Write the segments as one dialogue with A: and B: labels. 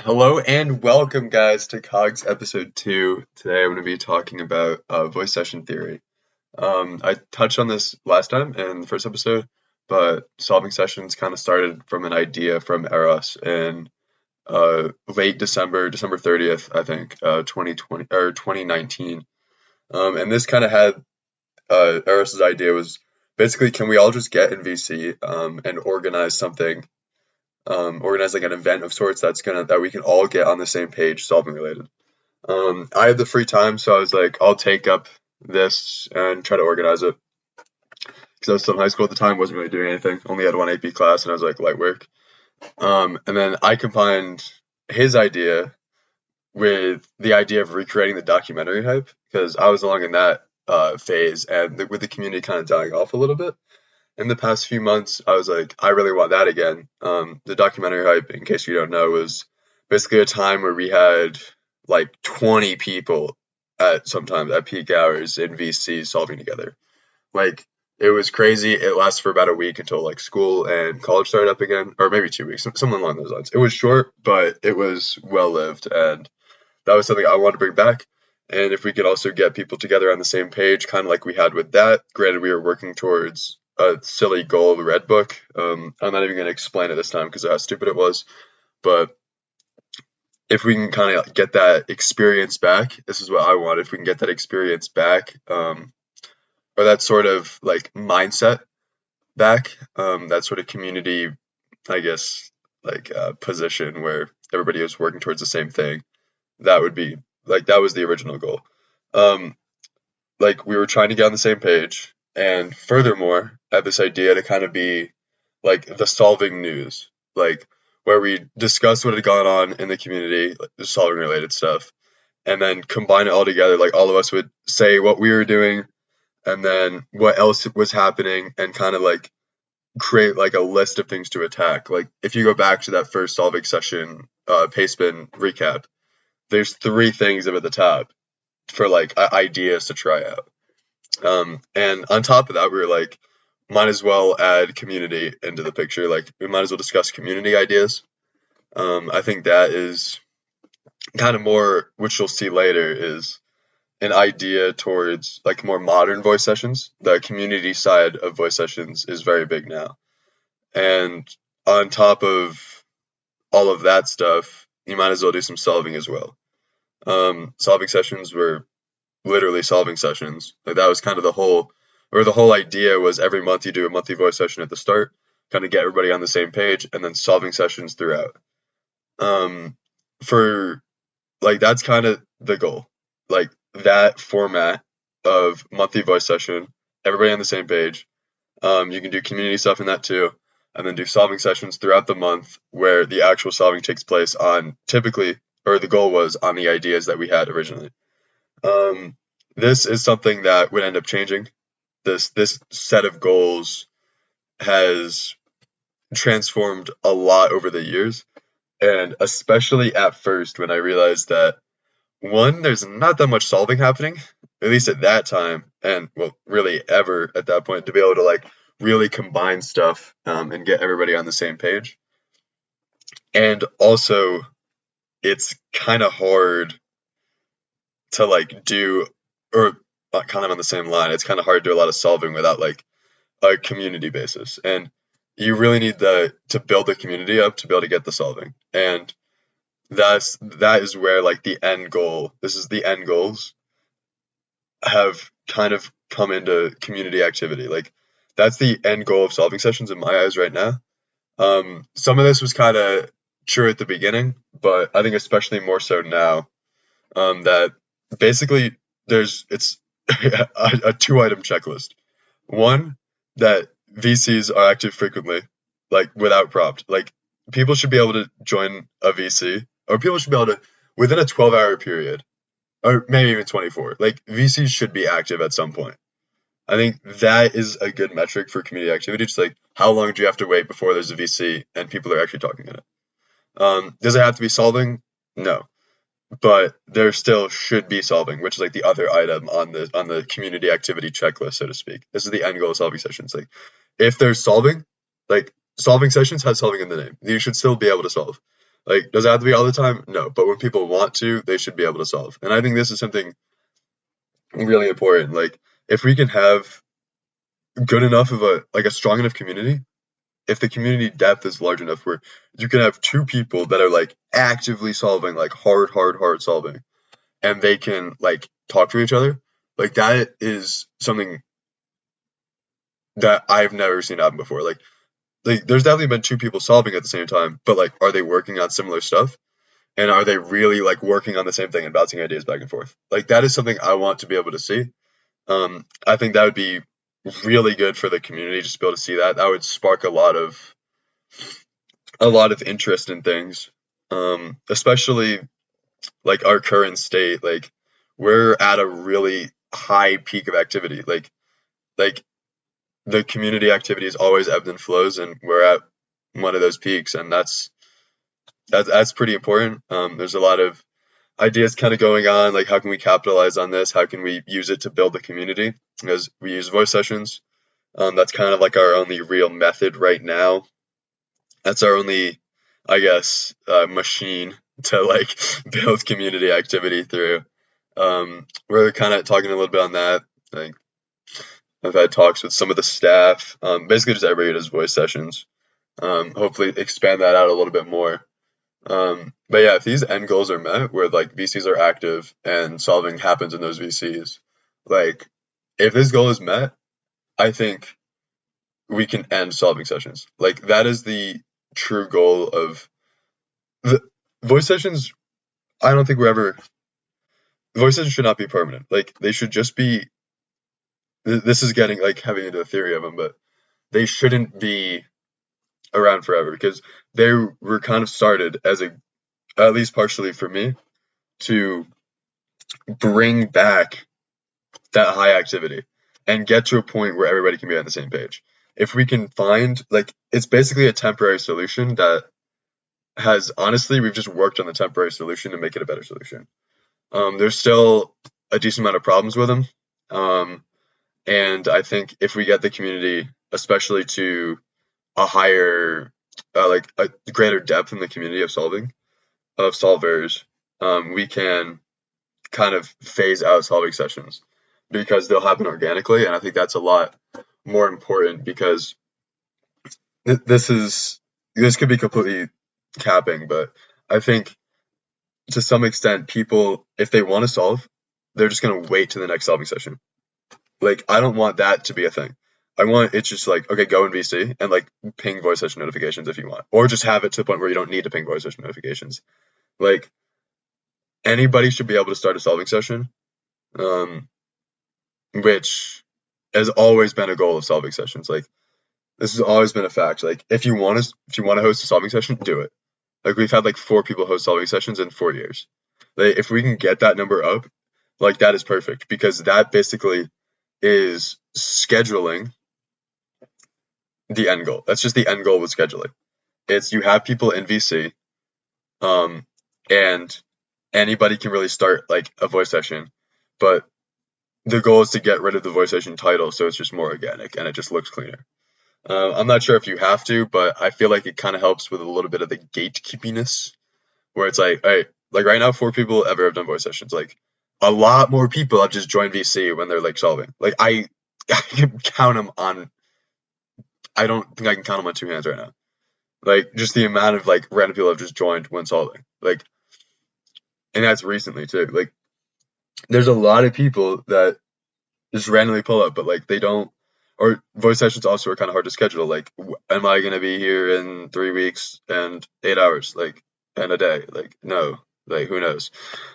A: Hello and welcome, guys, to Cogs episode 2. Today I'm going to be talking about voice session theory. I touched on this last time in the first episode, but solving sessions kind of started from an idea from Eros in late December 30th, I think, 2020 or 2019. And this kind of had Eros's idea was basically, can we all just get in VC and organize something, organize like an event of sorts that we can all get on the same page, solving related. I had the free time, so I was like, I'll take up this and try to organize it. Because I was still in high school at the time, wasn't really doing anything. Only had one AP class, and I was like, light work. And then I combined his idea with the idea of recreating the documentary hype, because I was along in that phase, and with the community kind of dying off a little bit in the past few months, I was like, I really want that again. The documentary hype, in case you don't know, was basically a time where we had like 20 people sometimes at peak hours in VC solving together. Like, it was crazy. It lasted for about a week until like school and college started up again, or maybe 2 weeks, something along those lines. It was short, but it was well lived, and that was something I wanted to bring back. And if we could also get people together on the same page, kind of like we had with that, granted, we were working towards a silly goal of the Red Book. I'm not even going to explain it this time because of how stupid it was. But if we can kind of get that experience back, this is what I want. If we can get that experience back, or that sort of like mindset back, that sort of community, I guess, like position where everybody is working towards the same thing, that would be like, that was the original goal. Like, we were trying to get on the same page. And furthermore, I had this idea to kind of be like the solving news, like where we discuss what had gone on in the community, like the solving related stuff, and then combine it all together. Like, all of us would say what we were doing and then what else was happening, and kind of like create like a list of things to attack. Like, if you go back to that first solving session pastebin recap, there's three things up at the top for like ideas to try out. And on top of that, we were like, might as well add community into the picture. Like, we might as well discuss community ideas. I think that is kind of more, which you'll see later, is an idea towards like more modern voice sessions. The community side of voice sessions is very big now. And on top of all of that stuff, you might as well do some solving as well. Solving sessions were literally solving sessions. Like, that was kind of the whole idea was every month you do a monthly voice session at the start, kind of get everybody on the same page, and then solving sessions throughout. For like, that's kind of the goal. Like, that format of monthly voice session, everybody on the same page. You can do community stuff in that too, and then do solving sessions throughout the month where the actual solving takes place on typically, or the goal was on the ideas that we had originally. This is something that would end up changing. This set of goals has transformed a lot over the years, and especially at first when I realized that, one, there's not that much solving happening, at least at that time, and well, really ever at that point, to be able to like really combine stuff and get everybody on the same page. And also, it's kind of hard to like do, or kind of on the same line, it's kind of hard to do a lot of solving without like a community basis. And you really need to build the community up to be able to get the solving. And that is where like the end goal, this is the end goals, have kind of come into community activity. Like, that's the end goal of solving sessions in my eyes right now. Some of this was kind of true at the beginning, but I think especially more so now, that basically it's a 2-item checklist. One, that VCs are active frequently, like without prompt. Like, people should be able to join a VC, or people should be able to, within a 12-hour period, or maybe even 24. Like, VCs should be active at some point. I think that is a good metric for community activity. It's like, how long do you have to wait before there's a VC and people are actually talking in it? Does it have to be solving? No. But there still should be solving, which is like the other item on the community activity checklist, so to speak. This is the end goal of solving sessions. Like, if there's solving, like, solving sessions has solving in the name. You should still be able to solve. Like, does it have to be all the time? No, but when people want to, they should be able to solve. And I think this is something really important. Like, if we can have good enough of a strong enough community, if the community depth is large enough where you can have two people that are like actively solving, like hard solving, and they can like talk to each other, like that is something that I've never seen happen before. Like there's definitely been two people solving at the same time, but like are they working on similar stuff? And are they really like working on the same thing and bouncing ideas back and forth? Like that is something I want to be able to see. I think that would be really good for the community just to be able to see that. That would spark a lot of interest in things. Especially like our current state, like we're at a really high peak of activity. Like the community activity is always ebbs and flows, and we're at one of those peaks, and that's pretty important. There's a lot of ideas kind of going on, like how can we capitalize on this? How can we use it to build the community? Because we use voice sessions. That's kind of like our only real method right now. That's our only, I guess, machine to like build community activity through. We're kind of talking a little bit on that. Like I've had talks with some of the staff, basically just everybody who does voice sessions. Hopefully expand that out a little bit more. But yeah, if these end goals are met, where like VCs are active and solving happens in those VCs, like if this goal is met, I think we can end solving sessions. Like that is the true goal of the voice sessions. I don't think we're ever voice sessions should not be permanent. Like they should just be. This is getting like heavy into the theory of them, but they shouldn't be around forever because they were kind of started as at least partially for me, to bring back that high activity and get to a point where everybody can be on the same page. If we can find, like, it's basically a temporary solution that has, honestly, we've just worked on the temporary solution to make it a better solution. There's still a decent amount of problems with them. And I think if we get the community, especially to a higher, like a greater depth in the community of solvers, we can kind of phase out solving sessions because they'll happen organically, and I think that's a lot more important because this could be completely capping, but I think to some extent people, if they want to solve, they're just going to wait to the next solving session. Like I don't want that to be a thing. I want it's just like, okay, go in VC and like ping voice session notifications if you want, or just have it to the point where you don't need to ping voice session notifications. Like anybody should be able to start a solving session, which has always been a goal of solving sessions. Like this has always been a fact. Like if you want to host a solving session, do it. Like we've had like 4 people host solving sessions in 4 years. Like if we can get that number up, like that is perfect because that basically is scheduling the end goal. That's just the end goal with scheduling. It's you have people in VC, and anybody can really start like a voice session, but the goal is to get rid of the voice session title so it's just more organic and it just looks cleaner. I'm not sure if you have to, but I feel like it kind of helps with a little bit of the gatekeepiness, where it's like, all right, like right now, 4 people ever have done voice sessions. Like a lot more people have just joined VC when they're like solving. Like I can count them on. I don't think I can count them on 2 hands right now. Like just the amount of like random people have just joined when solving. Like, and that's recently too. Like there's a lot of people that just randomly pull up, but like they don't. Or voice sessions also are kind of hard to schedule. Like, am I gonna be here in 3 weeks and 8 hours, like, and a day? Like, no. Like, who knows?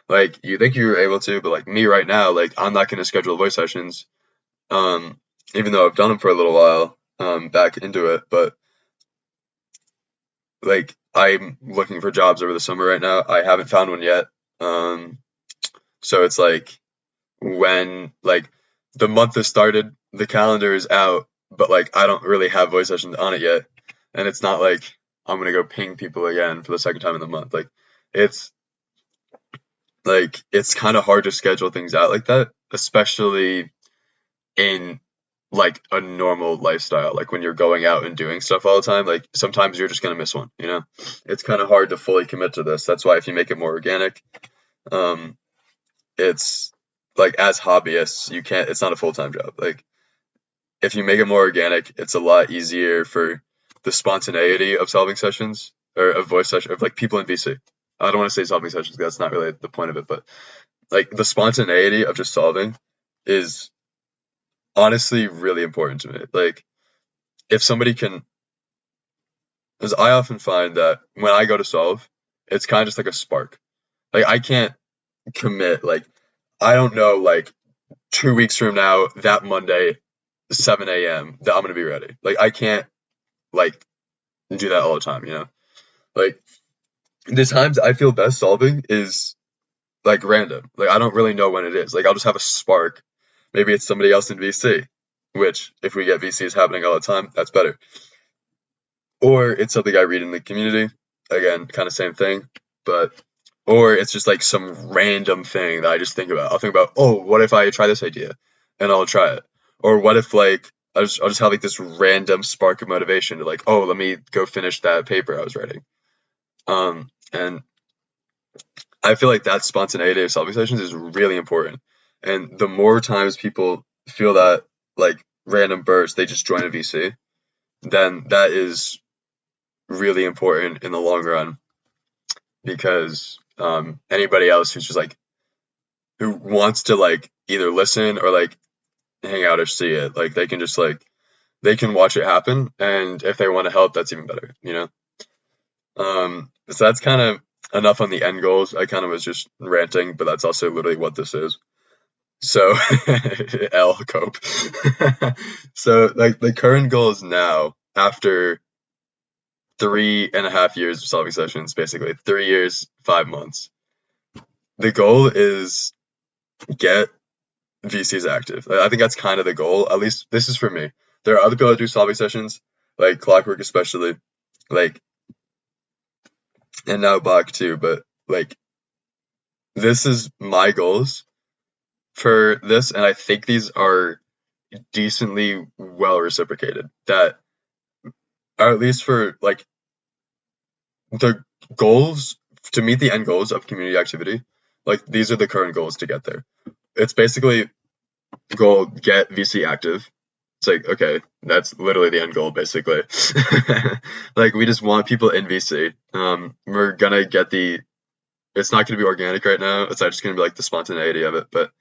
A: Like, you think you're able to, but like me right now, like, I'm not gonna schedule voice sessions. Even though I've done them for a little while, back into it, but like, I'm looking for jobs over the summer right now. I haven't found one yet. So it's like when like the month has started, the calendar is out, but like I don't really have voice sessions on it yet, and it's not like I'm gonna go ping people again for the second time in the month. It's like it's kind of hard to schedule things out like that, especially in like a normal lifestyle. Like when you're going out and doing stuff all the time, like sometimes you're just gonna miss one, you know? It's kind of hard to fully commit to this. That's why if you make it more organic, um, it's like as hobbyists, you can't, it's not a full-time job. Like if you make it more organic, it's a lot easier for the spontaneity of solving sessions or of voice session of like people in VC. I don't want to say solving sessions because that's not really the point of it, but like the spontaneity of just solving is honestly really important to me. Like if somebody can, because I often find that when I go to solve, it's kind of just like a spark. Like I can't commit. Like I don't know. Like 2 weeks from now, that Monday, 7 a.m. that I'm gonna be ready. Like I can't like do that all the time. You know. Like the times I feel best solving is like random. Like I don't really know when it is. Like I'll just have a spark. Maybe it's somebody else in VC, which if we get VCs happening all the time, that's better. Or it's something I read in the community. Again, kind of same thing, but or it's just like some random thing that I just think about. I'll think about, oh, what if I try this idea, and I'll try it. Or what if like I'll just have like this random spark of motivation to like, oh, let me go finish that paper I was writing. And I feel like that spontaneity of solving sessions is really important. And the more times people feel that like random burst, they just join a VC, then that is really important in the long run because anybody else who's just like who wants to like either listen or like hang out or see it, like they can just like they can watch it happen, and if they want to help, that's even better, you know. So that's kind of enough on the end goals. I kind of was just ranting, but that's also literally what this is. So L cope. So like the current goals now after 3.5 years of solving sessions, basically 3 years, 5 months. The goal is get VCs active. I think that's kind of the goal. At least this is for me. There are other people that do solving sessions, like Clockwork especially, like, and now Bach too. But like, this is my goals for this, and I think these are decently well reciprocated. That are at least for like the goals to meet the end goals of community activity. Like these are the current goals to get there. It's basically goal get VC active. It's like, okay, that's literally the end goal basically. Like we just want people in VC. We're gonna get it's not gonna be organic right now. It's not just gonna be like the spontaneity of it, but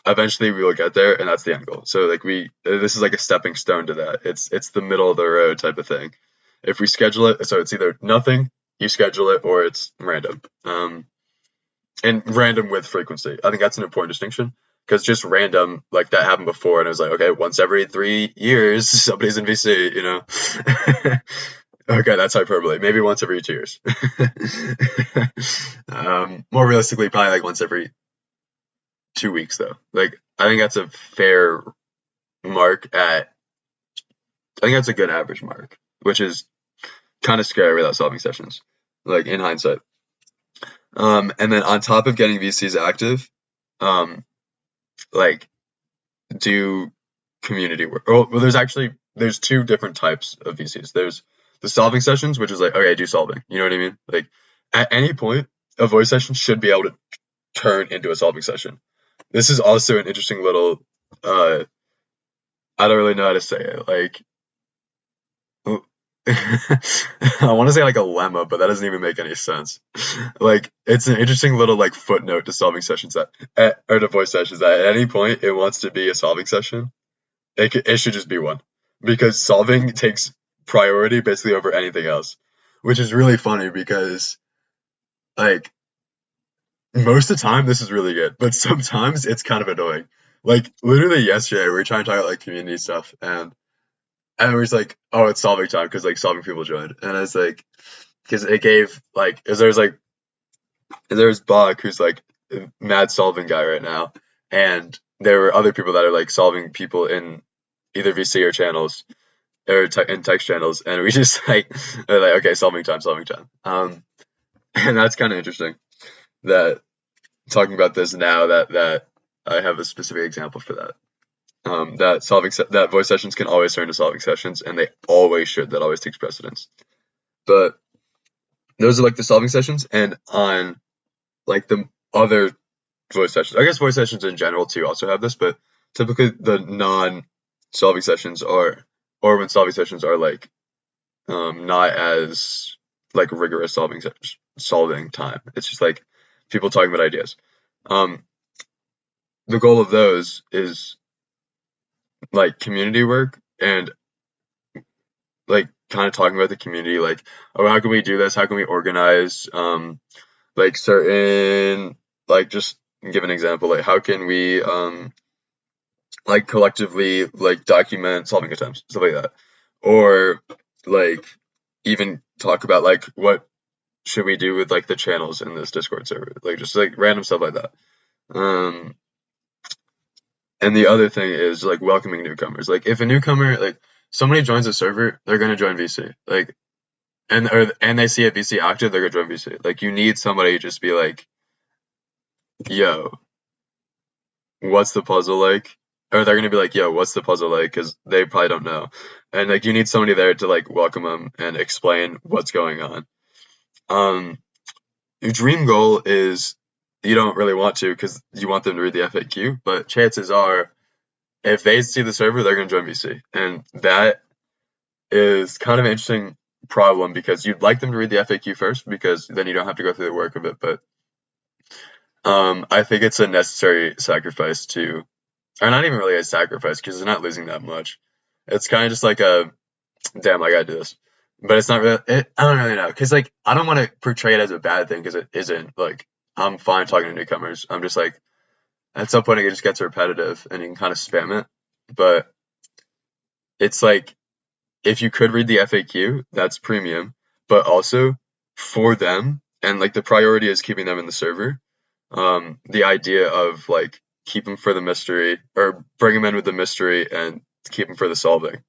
A: eventually we will get there, and that's the end goal. So like this is like a stepping stone to that. It's the middle of the road type of thing. If we schedule it, so it's either nothing, you schedule it, or it's random. And random with frequency. I think that's an important distinction because just random, like that happened before, and it was like, okay, once every 3 years, somebody's in VC, you know. Okay, that's hyperbole. Maybe once every 2 years. More realistically, probably like once every 2 weeks, though. Like, I think that's a fair mark I think that's a good average mark, which is kind of scary without solving sessions, like in hindsight. And then on top of getting VCs active, like do community work. Well, there's two different types of VCs. There's the solving sessions, which is like, okay, do solving. You know what I mean? Like at any point, a voice session should be able to turn into a solving session. This is also an interesting little, I don't really know how to say it. Like, I want to say like a lemma, but that doesn't even make any sense. Like, it's an interesting little like footnote to solving sessions or to voice sessions that at any point it wants to be a solving session. It should just be one because solving takes priority basically over anything else, which is really funny because like most of the time this is really good, but sometimes it's kind of annoying. Like literally yesterday we were trying to talk about like community stuff, and it was like, oh, it's solving time because like solving people joined, and I was like, because it gave like, there's Bach who's like a mad solving guy right now, and there were other people that are like solving people in either VC or channels or in text channels, and we just like are like, okay, solving time. And that's kind of interesting that talking about this now that I have a specific example for that. that voice sessions can always turn to solving sessions, and they always should. That always takes precedence. But those are like the solving sessions, and on like the other voice sessions, I guess voice sessions in general too also have this, but typically the non-solving sessions are, or when solving sessions are like not as like rigorous solving time. It's just like people talking about ideas. The goal of those is like community work and like kind of talking about the community, like, oh, how can we do this? How can we organize like certain, like, just give an example, like how can we like collectively like document solving attempts, stuff like that, or like even talk about like what should we do with like the channels in this Discord server, like just like random stuff like that. Um, and the other thing is like welcoming newcomers. Like if a newcomer, like somebody joins a server, they're gonna join VC. Like and they see a VC active, they're gonna join VC. Like you need somebody to just be like, yo, what's the puzzle like? Or they're gonna be like, yo, what's the puzzle like? Because they probably don't know. And like you need somebody there to like welcome them and explain what's going on. Your dream goal is you don't really want to because you want them to read the FAQ, but chances are if they see the server, they're going to join VC. And that is kind of an interesting problem because you'd like them to read the FAQ first because then you don't have to go through the work of it. But I think it's a necessary sacrifice to, or not even really a sacrifice because they're not losing that much. It's kind of just like a, damn, I got to do this. But it's not really, I don't really know. Because, like, I don't want to portray it as a bad thing because it isn't. Like, I'm fine talking to newcomers. I'm just like, at some point it just gets repetitive and you can kind of spam it. But it's like, if you could read the FAQ, that's premium. But also, for them, and like the priority is keeping them in the server, the idea of like, keep them for the mystery, or bring them in with the mystery and keep them for the solving.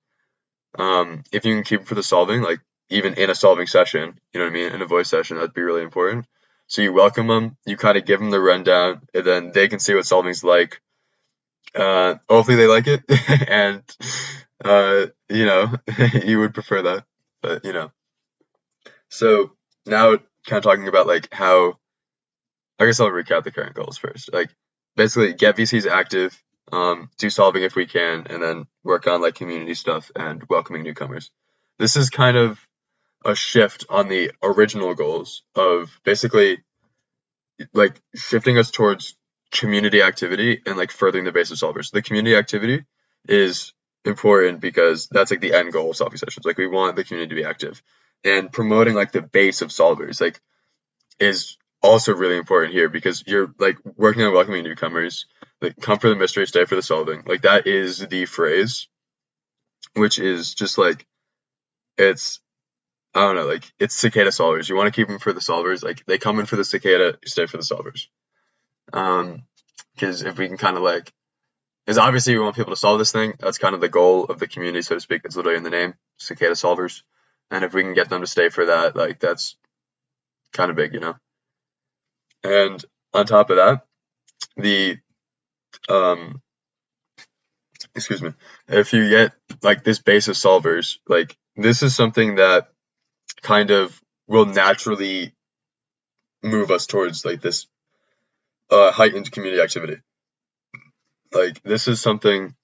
A: If you can keep them for the solving, like even in a solving session, you know what I mean, in a voice session, that'd be really important. So you welcome them, you kind of give them the rundown, and then they can see what solving's like. Hopefully they like it, and you know, you would prefer that, but you know. So now, kind of talking about like how, I guess I'll recap the current goals first. Like basically, get VCs active, do solving if we can, and then work on like community stuff and welcoming newcomers. This is kind of a shift on the original goals of basically like shifting us towards community activity and like furthering the base of solvers. The community activity is important because that's like the end goal of solving sessions. Like we want the community to be active, and promoting like the base of solvers like is also really important here because you're like working on welcoming newcomers. Like come for the mystery, stay for the solving. Like that is the phrase, which is just like it's, I don't know, like it's cicada solvers. You want to keep them for the solvers. Like they come in for the cicada, you stay for the solvers. Because if we can kind of like, because obviously we want people to solve this thing. That's kind of the goal of the community, so to speak. It's literally in the name, cicada solvers. And if we can get them to stay for that, like that's kind of big, you know. And on top of that, the excuse me, if you get like this base of solvers, like this is something that kind of will naturally move us towards like this heightened community activity. Like this is something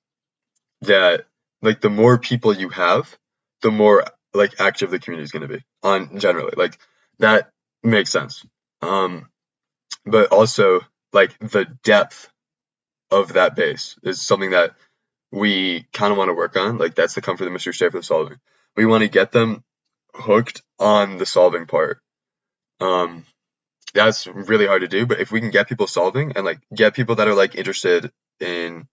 A: that like the more people you have, the more like active the community is going to be on generally. Like that makes sense. But also like the depth of that base is something that we kind of want to work on. Like that's the comfort, the mystery, stay for the solving. We want to get them hooked on the solving part. That's really hard to do, but if we can get people solving and like get people that are like interested in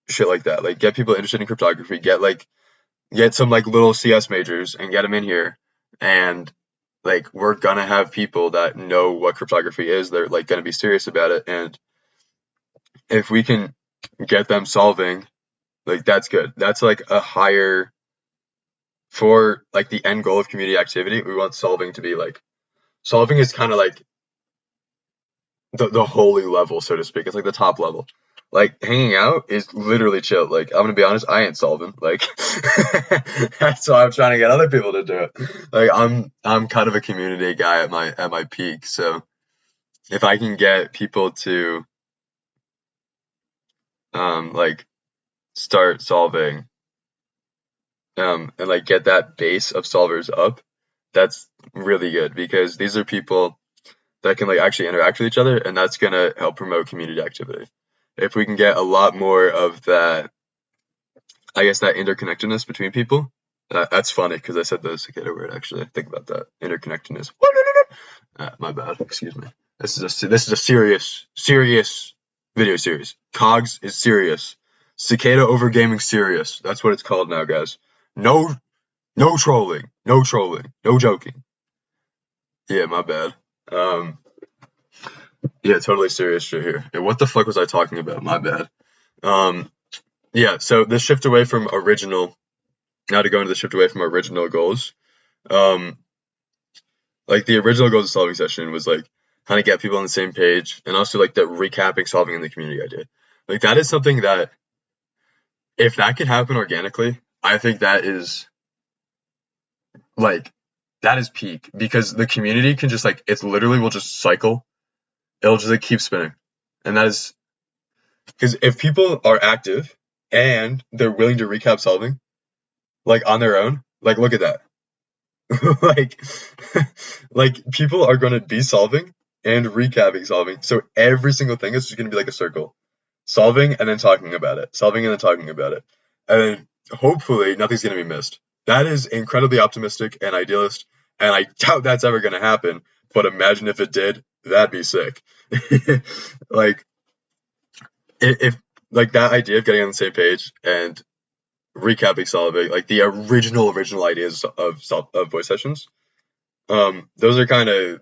A: shit like that, like get people interested in cryptography, get some like little CS majors and get them in here, and like we're gonna have people that know what cryptography is. They're like gonna be serious about it, and if we can get them solving, like that's good. That's like a higher, for like the end goal of community activity. We want solving to be like, solving is kind of like the holy level, so to speak. It's like the top level. Like hanging out is literally chill. Like I'm gonna be honest, I ain't solving. Like that's why I'm trying to get other people to do it. Like I'm kind of a community guy at my peak. So if I can get people to like start solving and like get that base of solvers up, that's really good because these are people that can like actually interact with each other, and that's gonna help promote community activity. If we can get a lot more of that, I guess that interconnectedness between people. That's funny because I said the cicada word actually. Think about that interconnectedness. My bad. Excuse me. This is a serious video series. Cogs is serious. Cicada over gaming serious. That's what it's called now, guys. No trolling. No trolling. No joking. Yeah, my bad. Um, yeah, totally serious shit here. And what the fuck was I talking about? My bad. Um, yeah, so the shift away from original, now to go into the shift away from original goals. Um, like the original goals of solving session was like kind of get people on the same page, and also like the recapping solving in the community idea. Like that is something that if that could happen organically, I think that is like that is peak because the community can just like it's literally will just cycle. It'll just like keep spinning, and that is because if people are active and they're willing to recap solving like on their own, like look at that. like like people are going to be solving and recapping solving. So every single thing is just going to be like a circle. Solving and then talking about it. Solving and then talking about it. And then hopefully nothing's going to be missed. That is incredibly optimistic and idealist, and I doubt that's ever going to happen, but imagine if it did, that'd be sick. like if like that idea of getting on the same page and recapping solving like the original ideas of voice sessions, those are kind of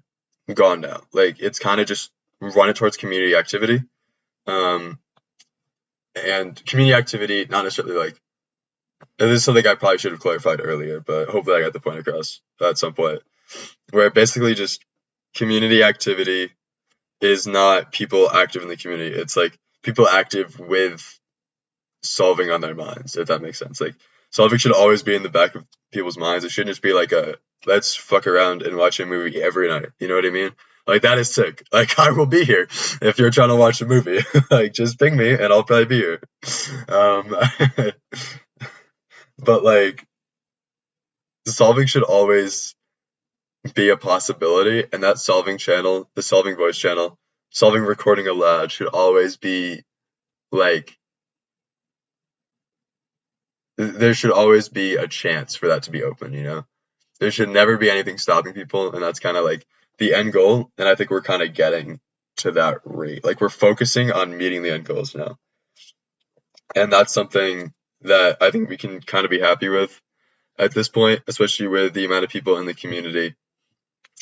A: gone now. Like it's kind of just run it towards community activity, um and community activity not necessarily like this is something I probably should have clarified earlier, but hopefully I got the point across at some point, where basically just community activity is not people active in the community, it's like people active with solving on their minds, if that makes sense. Like solving should always be in the back of people's minds. It shouldn't just be like a let's fuck around and watch a movie every night. You know what I mean? Like that is sick. Like I will be here if you're trying to watch a movie. like just ping me and I'll probably be here. Um, but like solving should always be a possibility, and that solving channel, the solving voice channel, solving recording aloud should always be like there should always be a chance for that to be open, you know? There should never be anything stopping people, and that's kind of like the end goal, and I think we're kind of getting to that rate. Like we're focusing on meeting the end goals now. And that's something that I think we can kind of be happy with at this point, especially with the amount of people in the community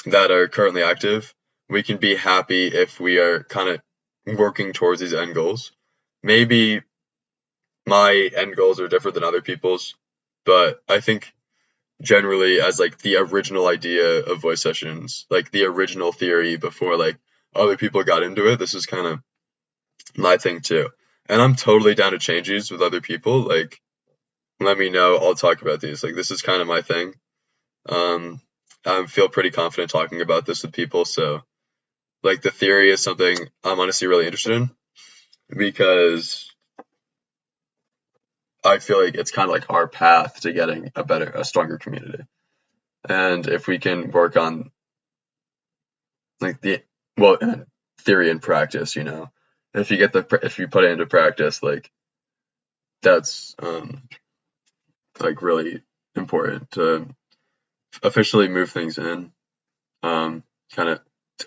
A: that are currently active. We can be happy if we are kind of working towards these end goals. Maybe my end goals are different than other people's, but I think generally as like the original idea of voice sessions, like the original theory before like other people got into it, this is kind of my thing too. And I'm totally down to change these with other people. Like let me know, I'll talk about these. Like this is kind of my thing. Um I feel pretty confident talking about this with people, so like the theory is something I'm honestly really interested in because I feel like it's kind of like our path to getting a stronger community. And if we can work on like the well, theory and practice, you know, if you put it into practice, like that's like really important to officially move things in. Kind of,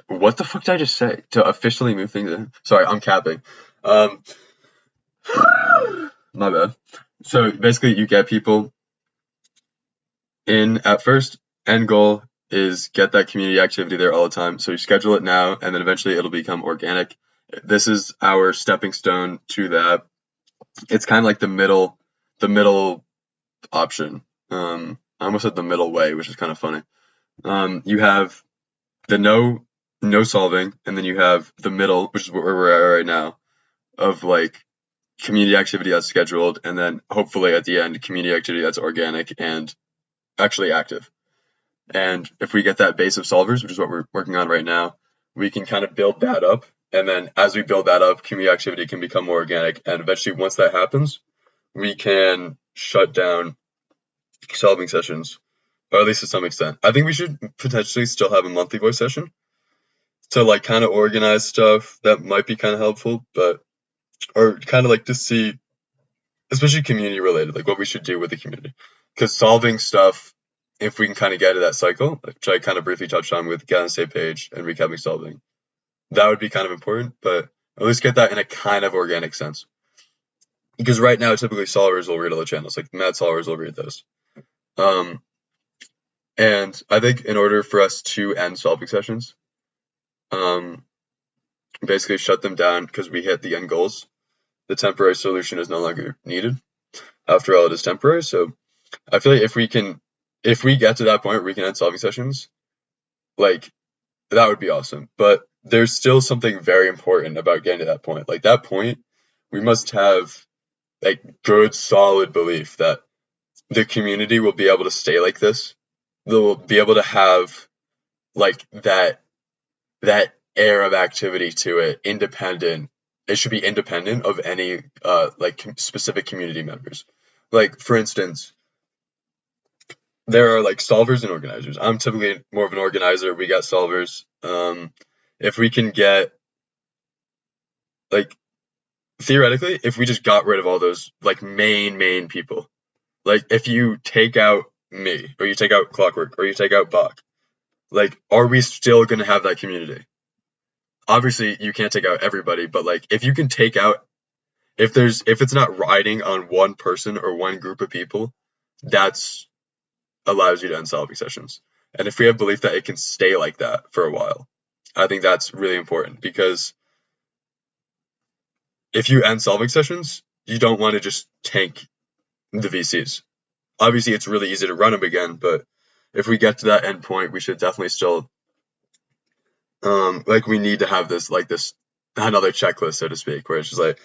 A: what the fuck did I just say? To officially move things in? Sorry, I'm capping. Um, my bad. So basically, you get people in at first. End goal is get that community activity there all the time. So you schedule it now, and then eventually it'll become organic. This is our stepping stone to that. It's kind of like the middle option. I almost said the middle way, which is kind of funny. You have the no solving, and then you have the middle, which is where we're at right now, of like community activity that's scheduled, and then hopefully at the end, community activity that's organic and actually active. And if we get that base of solvers, which is what we're working on right now, we can kind of build that up. And then as we build that up, community activity can become more organic. And eventually, once that happens, we can shut down solving sessions, or at least to some extent. I think we should potentially still have a monthly voice session to like kind of organize stuff that might be kind of helpful, but or kind of like to see, especially community related, like what we should do with the community. Because solving stuff, if we can kind of get to that cycle, which I kind of briefly touched on with get on the same page and recapping solving, that would be kind of important, but at least get that in a kind of organic sense. Because right now, typically solvers will read all the channels, like mad solvers will read those. And I think in order for us to end solving sessions, basically shut them down because we hit the end goals, the temporary solution is no longer needed. After all, it is temporary. So I feel like if we get to that point where we can end solving sessions, like that would be awesome. But there's still something very important about getting to that point. Like that point, we must have like good, solid belief that the community will be able to stay like this. They'll be able to have like that air of activity to it, independent. It should be independent of any like specific community members. Like for instance, there are like solvers and organizers. I'm typically more of an organizer. We got solvers. If we can get like theoretically, if we just got rid of all those like main people, like if you take out me or you take out Clockwork or you take out Bach, like are we still gonna have that community? Obviously, you can't take out everybody, but like if you can take out if it's not riding on one person or one group of people, that's allows you to end solving sessions. And if we have belief that it can stay like that for a while, I think that's really important because if you end solving sessions, you don't want to just tank the VCs. Obviously, it's really easy to run them again, but if we get to that end point, we should definitely still like we need to have this another checklist, so to speak, where it's just like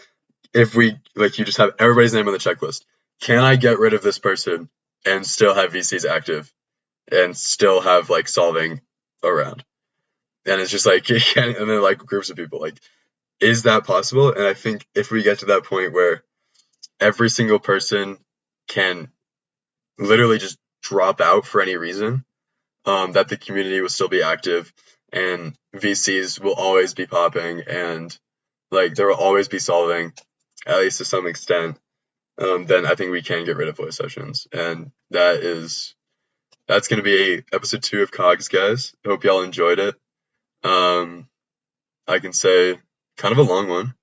A: if we like you just have everybody's name on the checklist. Can I get rid of this person and still have VCs active and still have like solving around? And it's just like and then like groups of people, like is that possible? And I think if we get to that point where every single person can literally just drop out for any reason, that the community will still be active and VCs will always be popping and like there will always be solving, at least to some extent, then I think we can get rid of voice sessions. And that's going to be episode 2 of Cogs, guys. I hope y'all enjoyed it. I can say kind of a long one.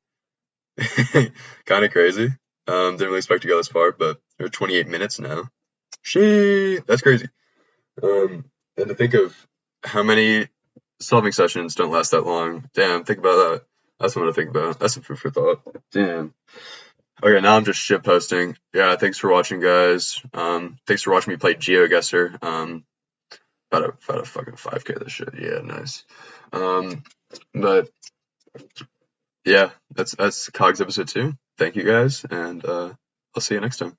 A: Kind of crazy. Didn't really expect to go this far, but we're 28 minutes now. That's crazy. And to think of how many solving sessions don't last that long. Damn, think about that. That's something to think about. That's some food for thought. Damn. Okay, now I'm just shit posting. Yeah, thanks for watching, guys. Thanks for watching me play GeoGuessr. About a fucking 5K this shit. Yeah, nice. But yeah, that's Cogs episode 2. Thank you guys, and I'll see you next time.